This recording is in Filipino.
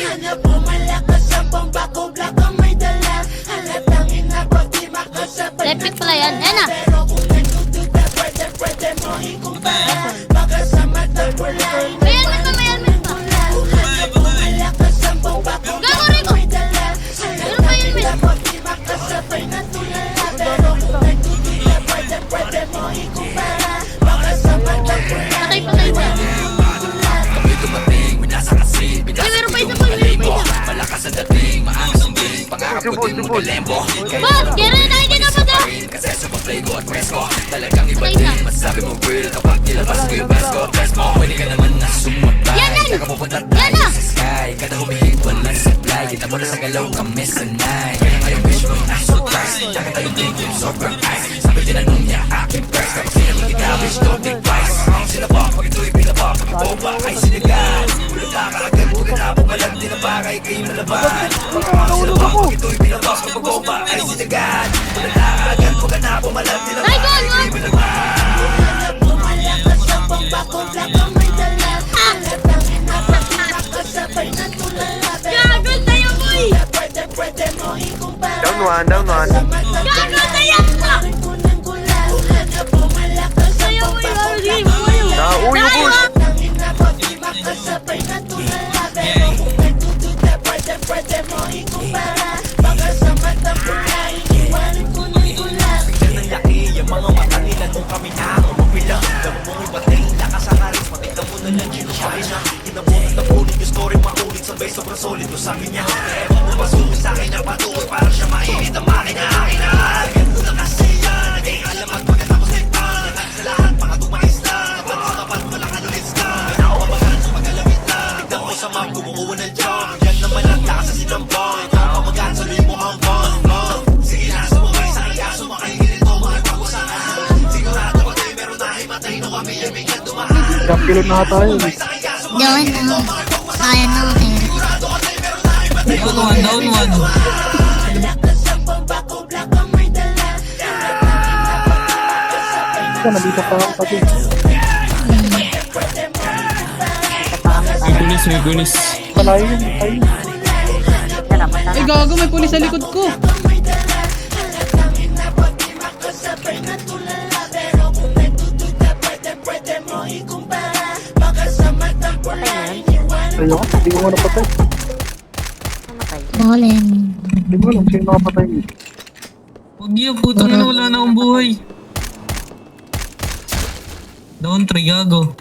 Hanap mo malakas ang bomba ko, black ang may dala. Halatang inabot, di makasabay. Epic pala yan. Ayan na. Pero kung nagtututa, pwede mo ikumpara. Baka sa mata ko lang. May helmet pa. Hanap mo malakas ang bomba ko, black ang may dala. Halatang inabot, di makasabay na tulala. Pero kung nagtututa, pwede mo ikumpara. Baka sa mata ko lang. Patay ba? Ay, meron pa isa po. Malakas ang dating, maangas ang biling. Pangarap ko din magalembo. Boss, kaya na tayo din ako daw. Kasi sa play ko at press ko, talagang iba din. Masasabi mo real kapag nilabas ko yung best ko. Best mo, pwede ka naman na sumabay. Yan na! Saka pupunta tayo sa sky. Kada humihit walang supply. Kita mo na sa galaw kami sanay. Kaya ngayong wish mo na surprise. Tsaka tayo din yung sobrang ice. Sabi tinanong niya aking price. Kapag sinanong kita wish no device. Ang sila ba, pag ito'y pinaba. Pag boba ay sinigan. Ulit na kaagad, huwag na po malang tinapakay kayo malaban. Ang sila ba, pag ito'y pinaba. Pag boba ay sinigan. Ulit na kaagad, huwag na po malang tinapakay kayo malaban. Hanap mo malakas ang bomba ko, black ang may dala. Halatang inabot, di makasabay na tulala. Gago tayo, boy! Pwede mo ikumpara. Down one, down one. Gago tayo! Hanap mo malakas ang bomba ko, black ang may dala. Nauyo, boss. Halatang inabot, di makasabay na tulala. Pero kung nagtututa, pwede mo ikumpara. Baka sa mata ko na iniwanan ko ng tulad. Ang laki, yung mga mata nila nung kami na umabilang. Damo mong ibating, lakas ang haris. Matignan mo na lang, ginusyahin na. Kinabunan na pulit yung story maulit. Sabay sobrang solid yung sabi niya. Ewan mo pasuko sa akin na patuloy. Parang siya mainit ang makina. Ganito na kasi yan. Naging alamat pagkatapos nagpan. Lahat sa lahat, mga tumalis na. Kapan sa kapan, walang anulis ka. Pinakababagan sa magalamit na. Tignan mo sa map, kumukuha ng job. Yan naman ang lakas sa sinambang. Kapamagan sa luyo mo hanggang. Sige na, sumabay sa iya. Sumakay ganito, makipag-usahan. Sigurado ko tayo meron na himatay. No kami ay bigyan tumahan. Kapilot na tayo. Doon na. Kaya na ako eh. Down one. Malakas ang bomba ko, black ang may dala. Ika, nandito pa ako pati. May gunis. Malayo yun, tayo. Ay gago, may pulis sa likod ko. Ayaw, hindi ko nga napatay. Balen. Hindi ko alam sino nakapatay. Huwag yun, putang ina, wala na akong buhay. Down 3, gago.